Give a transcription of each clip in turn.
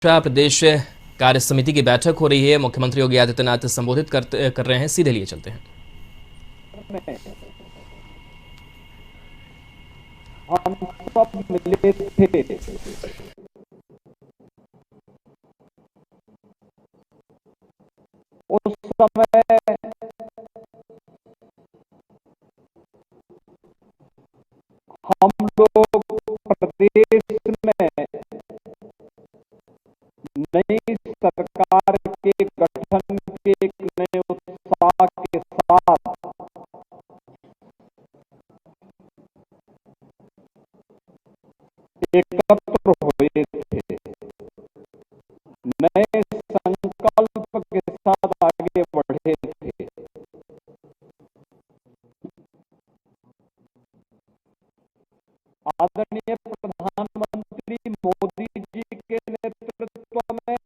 प्रदेश कार्य समिति की बैठक हो रही है। मुख्यमंत्री योगी आदित्यनाथ संबोधित कर रहे हैं। सीधे लिए चलते हैं। हम सब मिले थे। उस समय हम लोग प्रदेश में नई सरकार के गठन के एक नए उत्साह के साथ एकत्र हुए थे। नए संकल्प के साथ आगे बढ़े थे। आदरणीय प्रधानमंत्री मोदी जी के नेतृत्व में,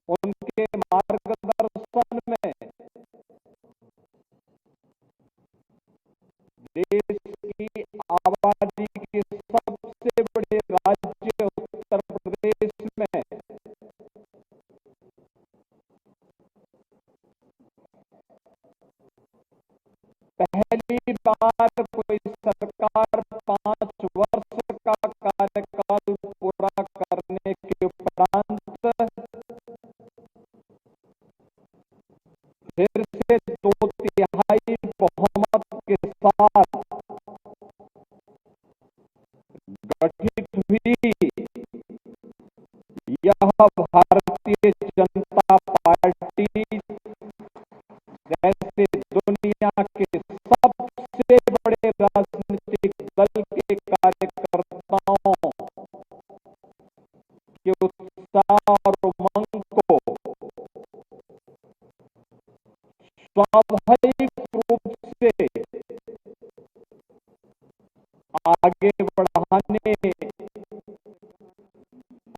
उनके मार्गदर्शन में देश की आबादी के सबसे बड़े राज्य उत्तर प्रदेश में पहली बार कोई सरकार 5 वर्ष का कार्यकाल पूरा करने के उपरांत फिर से 2/3 बहुमत के साथ गठित हुई। यह भारतीय जनता पार्टी जैसे दुनिया के सबसे बड़े राजनीतिक दल के कार्यकर्ताओं के उत्साह और उमंग को स्वाभाविक रूप से आगे बढ़ाने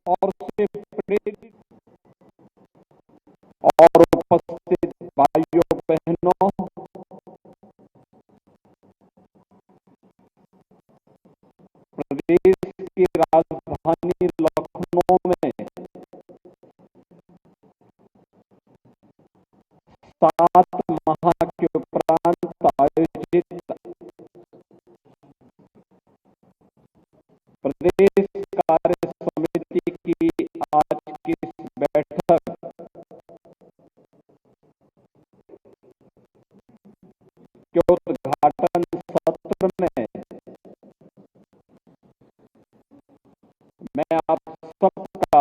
और से प्रेरित और उपस्थित भाइयों बहनों, प्रदेश की राजधानी लखनऊ में 7 माह के उपरांत आयोजित प्रदेश कार्य समिति की आज की इस बैठक के उद्घाटन सत्र में मैं आप सबका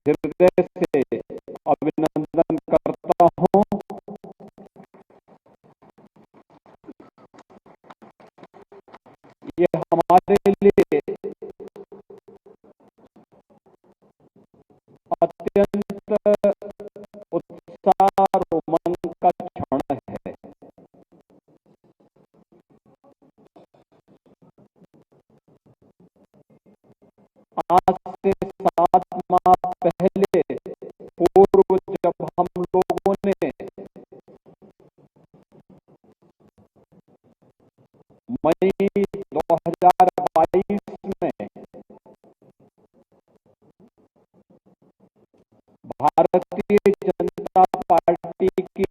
हृदय से अभिनंदन करता हूं। ये हमारे लिए अत्यंत उत्साह और उमंग का क्षण है। आज से 7 माह पहले पूर्व जब हम लोगों ने मई 2022 में भारतीय जनता पार्टी की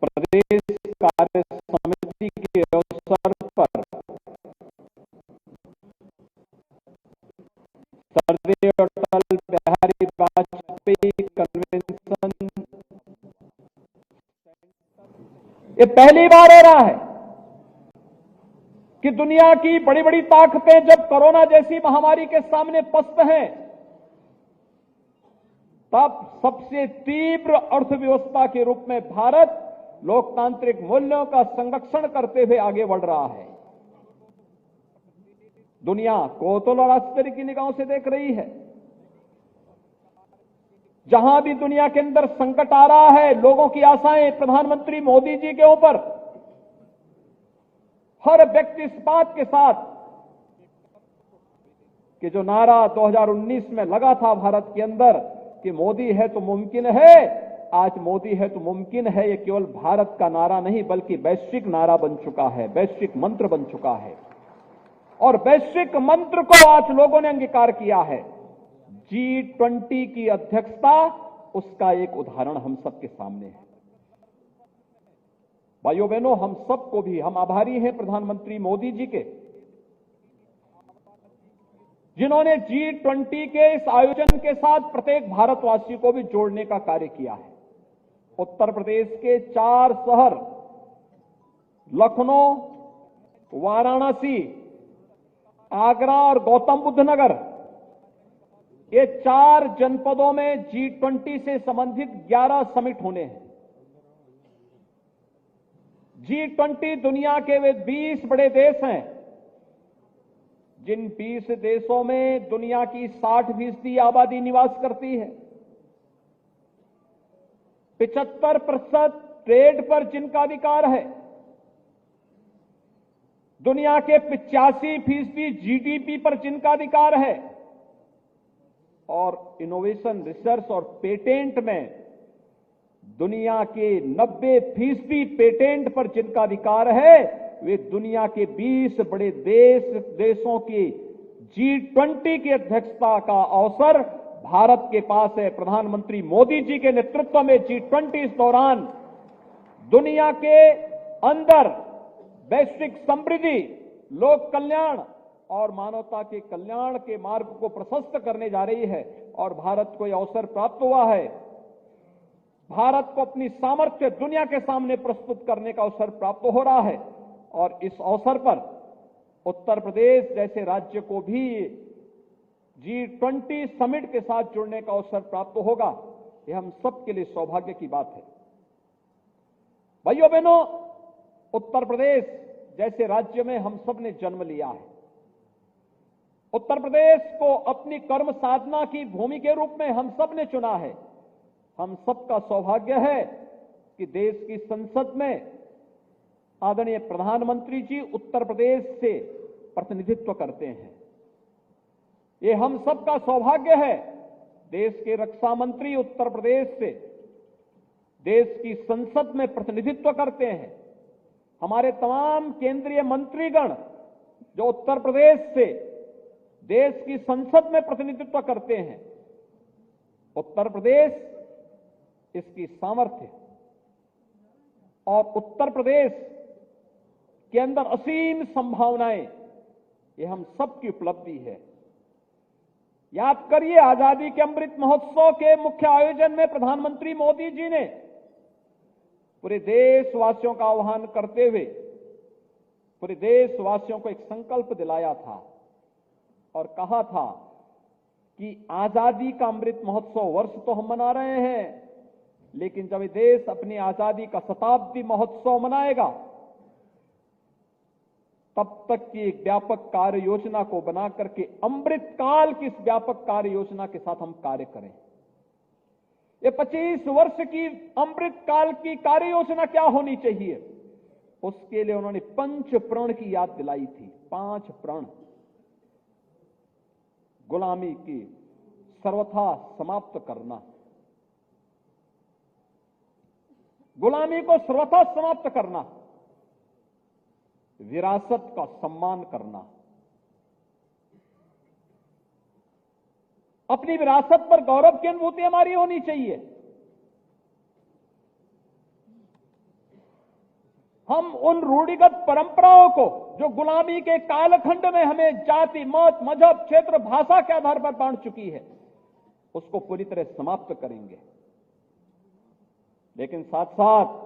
प्रदेश कार्य समिति के अवसर पर सरदेव अटल बिहारी वाजपेयी कन्वेंशन ये पहली बार हो रहा है कि दुनिया की बड़ी बड़ी ताकतें जब कोरोना जैसी महामारी के सामने पस्त हैं, तब सबसे तीव्र अर्थव्यवस्था के रूप में भारत लोकतांत्रिक मूल्यों का संरक्षण करते हुए आगे बढ़ रहा है। दुनिया कौतूहल और आश्चर्य की निगाहों से देख रही है। जहां भी दुनिया के अंदर संकट आ रहा है, लोगों की आशाएं प्रधानमंत्री मोदी जी के ऊपर, हर व्यक्ति इस बात के साथ कि जो नारा 2019 में लगा था भारत के अंदर कि मोदी है तो मुमकिन है, आज मोदी है तो मुमकिन है, ये केवल भारत का नारा नहीं बल्कि वैश्विक नारा बन चुका है, वैश्विक मंत्र बन चुका है। और वैश्विक मंत्र को आज लोगों ने अंगीकार किया है। G20 की अध्यक्षता उसका एक उदाहरण हम सबके सामने है। भाइयों बहनों, हम सबको भी हम आभारी हैं प्रधानमंत्री मोदी जी के, जिन्होंने G20 के इस आयोजन के साथ प्रत्येक भारतवासी को भी जोड़ने का कार्य किया है। उत्तर प्रदेश के 4 शहर लखनऊ, वाराणसी, आगरा और गौतम बुद्ध नगर, ये 4 जनपदों में G20 से संबंधित 11 समिट होने हैं। G20 दुनिया के वे 20 बड़े देश हैं, जिन 20 देशों में दुनिया की 60% आबादी निवास करती है। 75% ट्रेड पर जिनका अधिकार है, दुनिया के 85% जीडीपी पर जिनका अधिकार है, और इनोवेशन, रिसर्च और पेटेंट में दुनिया के 90% पेटेंट पर जिनका अधिकार है, वे दुनिया के 20 बड़े देशों की G20 की अध्यक्षता का अवसर भारत के पास है। प्रधानमंत्री मोदी जी के नेतृत्व में G20 इस दौरान दुनिया के अंदर वैश्विक समृद्धि, लोक कल्याण और मानवता के कल्याण के मार्ग को प्रशस्त करने जा रही है। और भारत को यह अवसर प्राप्त हुआ है, भारत को अपनी सामर्थ्य दुनिया के सामने प्रस्तुत करने का अवसर प्राप्त हो रहा है। और इस अवसर पर उत्तर प्रदेश जैसे राज्य को भी G20 समिट के साथ जुड़ने का अवसर प्राप्त होगा, यह हम सबके लिए सौभाग्य की बात है। भाइयों बहनों, उत्तर प्रदेश जैसे राज्य में हम सब ने जन्म लिया है। उत्तर प्रदेश को अपनी कर्म साधना की भूमि के रूप में हम सब ने चुना है। हम सबका सौभाग्य है कि देश की संसद में आदरणीय प्रधानमंत्री जी उत्तर प्रदेश से प्रतिनिधित्व करते हैं। ये हम सबका सौभाग्य है। देश के रक्षा मंत्री उत्तर प्रदेश से देश की संसद में प्रतिनिधित्व करते हैं। हमारे तमाम केंद्रीय मंत्रीगण जो उत्तर प्रदेश से देश की संसद में प्रतिनिधित्व करते हैं। उत्तर प्रदेश, इसकी सामर्थ्य और उत्तर प्रदेश के अंदर असीम संभावनाएं, ये हम सबकी उपलब्धि है। याद करिए, आजादी के अमृत महोत्सव के मुख्य आयोजन में प्रधानमंत्री मोदी जी ने पूरे देशवासियों का आह्वान करते हुए पूरे देशवासियों को एक संकल्प दिलाया था और कहा था कि आजादी का अमृत महोत्सव वर्ष तो हम मना रहे हैं, लेकिन जब ये देश अपनी आजादी का शताब्दी महोत्सव मनाएगा, तब तक की एक व्यापक कार्य योजना को बना करके अमृत काल की इस व्यापक कार्य योजना के साथ हम कार्य करें। ये 25 वर्ष की अमृत काल की कार्य योजना क्या होनी चाहिए, उसके लिए उन्होंने 5 प्रण की याद दिलाई थी। 5 प्रण। गुलामी की सर्वथा समाप्त करना, गुलामी को सर्वथा समाप्त करना, विरासत का सम्मान करना, अपनी विरासत पर गौरव की अनुभूति हमारी होनी चाहिए। हम उन रूढ़िगत परंपराओं को जो गुलामी के कालखंड में हमें जाति, मत, मजहब, क्षेत्र, भाषा के आधार पर बांट चुकी है, उसको पूरी तरह समाप्त करेंगे। लेकिन साथ साथ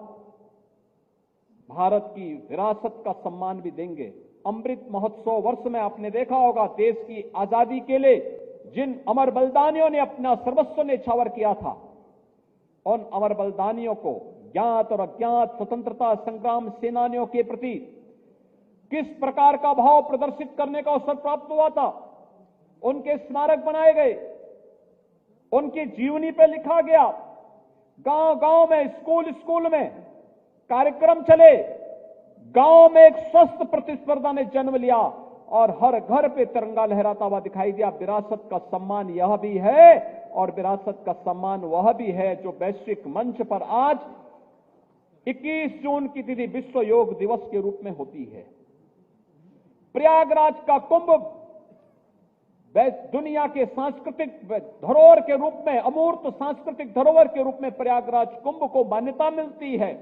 भारत की विरासत का सम्मान भी देंगे। अमृत महोत्सव वर्ष में आपने देखा होगा, देश की आजादी के लिए जिन अमर बलिदानियों ने अपना सर्वस्व न्यौछावर किया था, उन अमर बलिदानियों को ज्ञात और अज्ञात स्वतंत्रता संग्राम सेनानियों के प्रति किस प्रकार का भाव प्रदर्शित करने का अवसर प्राप्त हुआ था। उनके स्मारक बनाए गए, उनकी जीवनी पर लिखा गया, गांव गांव में, स्कूल स्कूल में कार्यक्रम चले, गांव में एक स्वस्थ प्रतिस्पर्धा ने जन्म लिया और हर घर पे तिरंगा लहराता हुआ दिखाई दिया। विरासत का सम्मान यह भी है और विरासत का सम्मान वह भी है जो वैश्विक मंच पर आज 21 जून की तिथि विश्व योग दिवस के रूप में होती है। प्रयागराज का कुंभ दुनिया के सांस्कृतिक धरोहर के रूप में, अमूर्त सांस्कृतिक धरोहर के रूप में प्रयागराज कुंभ को मान्यता मिलती है।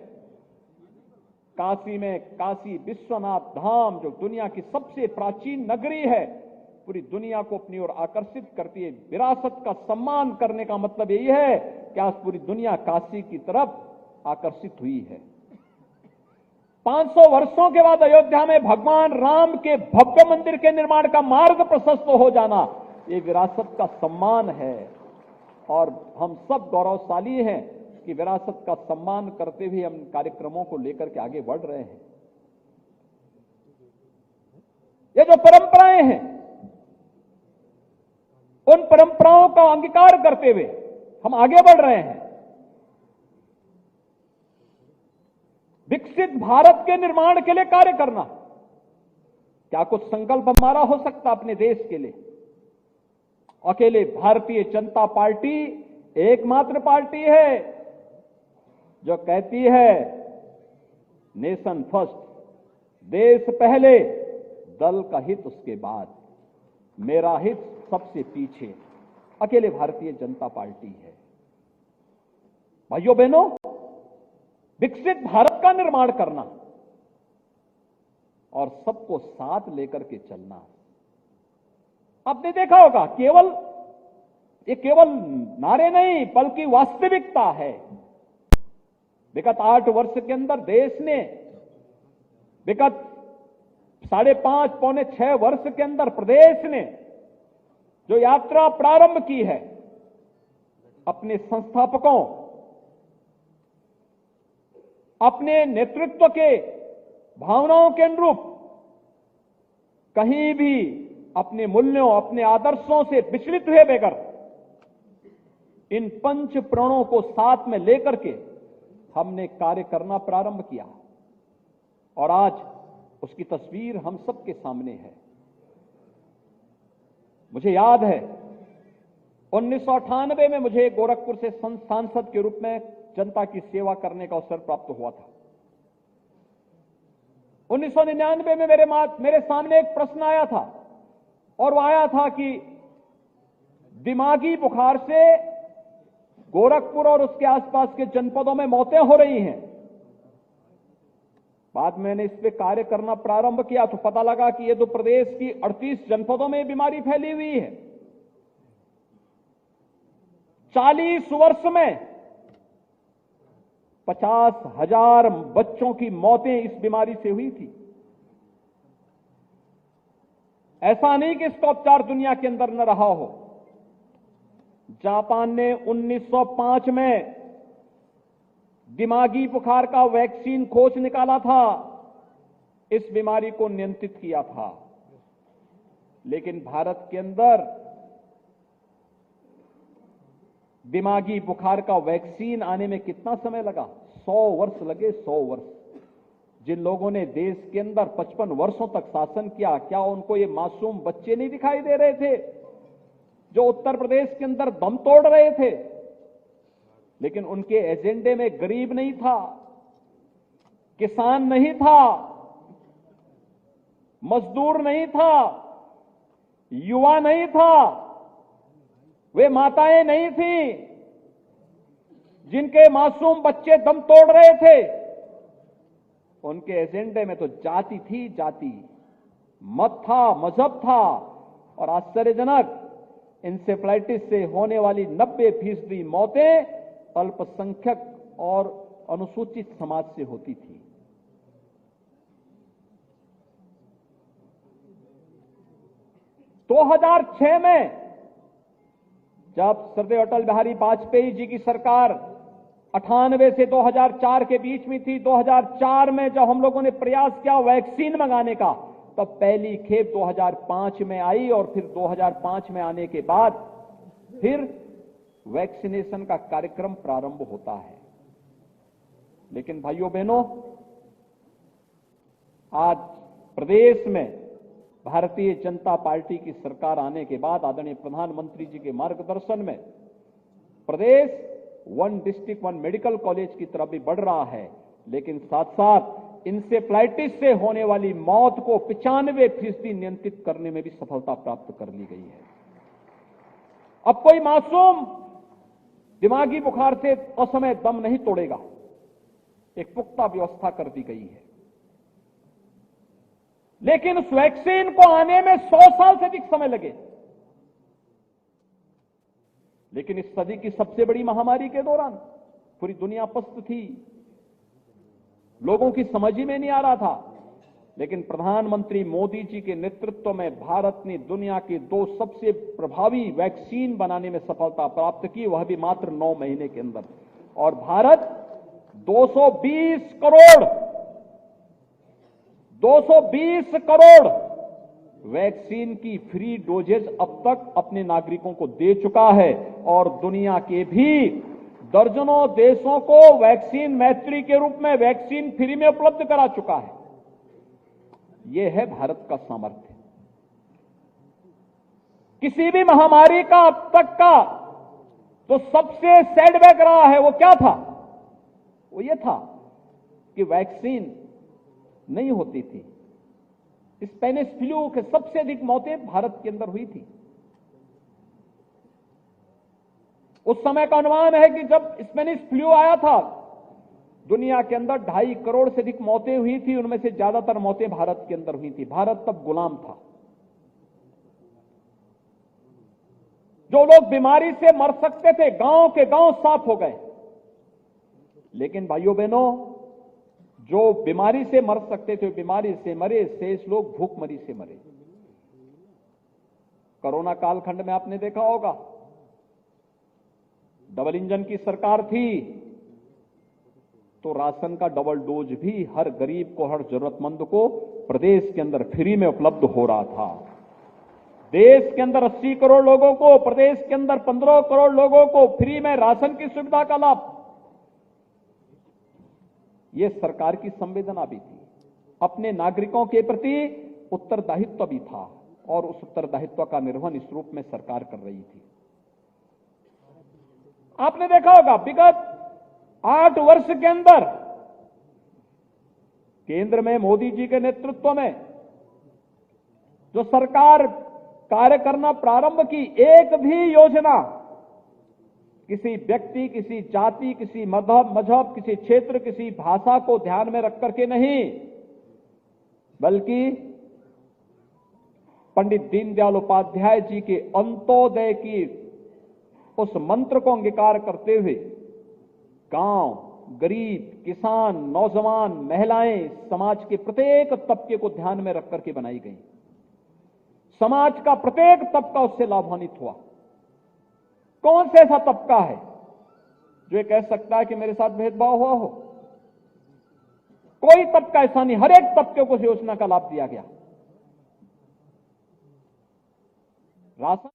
काशी में काशी विश्वनाथ धाम जो दुनिया की सबसे प्राचीन नगरी है, पूरी दुनिया को अपनी ओर आकर्षित करती है। विरासत का सम्मान करने का मतलब यही है कि आज पूरी दुनिया काशी की तरफ आकर्षित हुई है। 500 वर्षों के बाद अयोध्या में भगवान राम के भव्य मंदिर के निर्माण का मार्ग प्रशस्त हो जाना, ये विरासत का सम्मान है और हम सब गौरवशाली हैं कि विरासत का सम्मान करते हुए हम कार्यक्रमों को लेकर के आगे बढ़ रहे हैं। ये जो परंपराएं हैं, उन परंपराओं का अंगीकार करते हुए हम आगे बढ़ रहे हैं। विकसित भारत के निर्माण के लिए कार्य करना, क्या कुछ संकल्प हमारा हो सकता अपने देश के लिए? अकेले भारतीय जनता पार्टी एकमात्र पार्टी है जो कहती है नेशन फर्स्ट, देश पहले, दल का हित उसके बाद, मेरा हित सबसे पीछे। अकेले भारतीय जनता पार्टी है। भाइयों बहनों, विकसित भारत का निर्माण करना और सबको साथ लेकर के चलना। आपने देखा होगा ये केवल नारे नहीं बल्कि वास्तविकता है। विगत 8 वर्ष के अंदर देश ने, विगत 5.5 पौने 6 वर्ष के अंदर प्रदेश ने जो यात्रा प्रारंभ की है, अपने संस्थापकों, अपने नेतृत्व के भावनाओं के अनुरूप कहीं भी अपने मूल्यों, अपने आदर्शों से विचलित हुए बगैर इन 5 प्रणों को साथ में लेकर के हमने कार्य करना प्रारंभ किया और आज उसकी तस्वीर हम सबके सामने है। मुझे याद है 1998 में मुझे गोरखपुर से सांसद के रूप में जनता की सेवा करने का अवसर प्राप्त हुआ था। 1999 में मेरे सामने एक प्रश्न आया था और वो आया था कि दिमागी बुखार से गोरखपुर और उसके आसपास के जनपदों में मौतें हो रही हैं। बाद में मैंने इस पे कार्य करना प्रारंभ किया तो पता लगा कि ये तो प्रदेश की 38 जनपदों में बीमारी फैली हुई है। 40 वर्ष में 50,000 बच्चों की मौतें इस बीमारी से हुई थी। ऐसा नहीं कि इसका उपचार दुनिया के अंदर न रहा हो। जापान ने 1905 में दिमागी बुखार का वैक्सीन खोज निकाला था, इस बीमारी को नियंत्रित किया था। लेकिन भारत के अंदर दिमागी बुखार का वैक्सीन आने में कितना समय लगा? 100 वर्ष लगे। 100 वर्ष। जिन लोगों ने देश के अंदर 55 वर्षों तक शासन किया, क्या उनको ये मासूम बच्चे नहीं दिखाई दे रहे थे जो उत्तर प्रदेश के अंदर दम तोड़ रहे थे? लेकिन उनके एजेंडे में गरीब नहीं था, किसान नहीं था, मजदूर नहीं था, युवा नहीं था, वे माताएं नहीं थी जिनके मासूम बच्चे दम तोड़ रहे थे। उनके एजेंडे में तो जाति थी, जाति, मत था, मजहब था। और आश्चर्यजनक, इंसेफ्लाइटिस से होने वाली 90% मौतें अल्पसंख्यक और अनुसूचित समाज से होती थी। दो 2006 में जब श्रद्धेय अटल बिहारी वाजपेयी जी की सरकार 98 से 2004 के बीच में थी, 2004 में जब हम लोगों ने प्रयास किया वैक्सीन मंगाने का, तब पहली खेप 2005 में आई और फिर 2005 में आने के बाद फिर वैक्सीनेशन का कार्यक्रम प्रारंभ होता है। लेकिन भाइयों बहनों, आज प्रदेश में भारतीय जनता पार्टी की सरकार आने के बाद आदरणीय प्रधानमंत्री जी के मार्गदर्शन में प्रदेश 1 डिस्ट्रिक्ट 1 मेडिकल कॉलेज की तरफ भी बढ़ रहा है, लेकिन साथ साथ इंसेफ्लाइटिस से होने वाली मौत को 95% नियंत्रित करने में भी सफलता प्राप्त कर ली गई है। अब कोई मासूम दिमागी बुखार से असमय दम नहीं तोड़ेगा, एक पुख्ता व्यवस्था कर दी गई है। लेकिन उस वैक्सीन को आने में 100 साल से अधिक समय लगे। लेकिन इस सदी की सबसे बड़ी महामारी के दौरान पूरी दुनिया पस्त थी, लोगों की समझ ही में नहीं आ रहा था, लेकिन प्रधानमंत्री मोदी जी के नेतृत्व में भारत ने दुनिया के 2 सबसे प्रभावी वैक्सीन बनाने में सफलता प्राप्त की, वह भी मात्र 9 महीने के अंदर। और भारत 220 करोड़ वैक्सीन की फ्री डोजेज अब तक अपने नागरिकों को दे चुका है और दुनिया के भी दर्जनों देशों को वैक्सीन मैत्री के रूप में वैक्सीन फ्री में उपलब्ध करा चुका है। यह है भारत का सामर्थ्य। किसी भी महामारी का अब तक का तो सबसे सेटबैक रहा है, वो क्या था? वो ये था कि वैक्सीन नहीं होती थी। स्पेनिश फ्लू के सबसे अधिक मौतें भारत के अंदर हुई थी। उस समय का अनुमान है कि जब स्पेनिश फ्लू आया था, दुनिया के अंदर 2.5 करोड़ से अधिक मौतें हुई थी, उनमें से ज्यादातर मौतें भारत के अंदर हुई थी। भारत तब गुलाम था। जो लोग बीमारी से मर सकते थे, गांव के गांव साफ हो गए। लेकिन भाइयों बहनों, जो बीमारी से मर सकते थे बीमारी से मरे, शेष लोग भूखमरी से मरे। कोरोना कालखंड में आपने देखा होगा, डबल इंजन की सरकार थी तो राशन का डबल डोज भी हर गरीब को, हर जरूरतमंद को प्रदेश के अंदर फ्री में उपलब्ध हो रहा था। देश के अंदर 80 करोड़ लोगों को, प्रदेश के अंदर 15 करोड़ लोगों को फ्री में राशन की सुविधा का लाभ। यह सरकार की संवेदना भी थी, अपने नागरिकों के प्रति उत्तरदायित्व भी था और उस उत्तरदायित्व का निर्वहन इस रूप में सरकार कर रही थी। आपने देखा होगा विगत 8 वर्ष के अंदर केंद्र में मोदी जी के नेतृत्व में जो सरकार कार्य करना प्रारंभ की, एक भी योजना किसी व्यक्ति, किसी जाति, किसी मजहब, किसी क्षेत्र, किसी भाषा को ध्यान में रख करके नहीं, बल्कि पंडित दीनदयाल उपाध्याय जी के अंत्योदय की उस मंत्र को अंगीकार करते हुए गांव, गरीब, किसान, नौजवान, महिलाएं, समाज के प्रत्येक तबके को ध्यान में रख करके बनाई गई। समाज का प्रत्येक तबका उससे लाभान्वित हुआ। कौन सा ऐसा तबका है जो ये कह सकता है कि मेरे साथ भेदभाव हुआ हो? कोई तबका ऐसा नहीं, हर एक तबके को इस योजना का लाभ दिया गया। राशन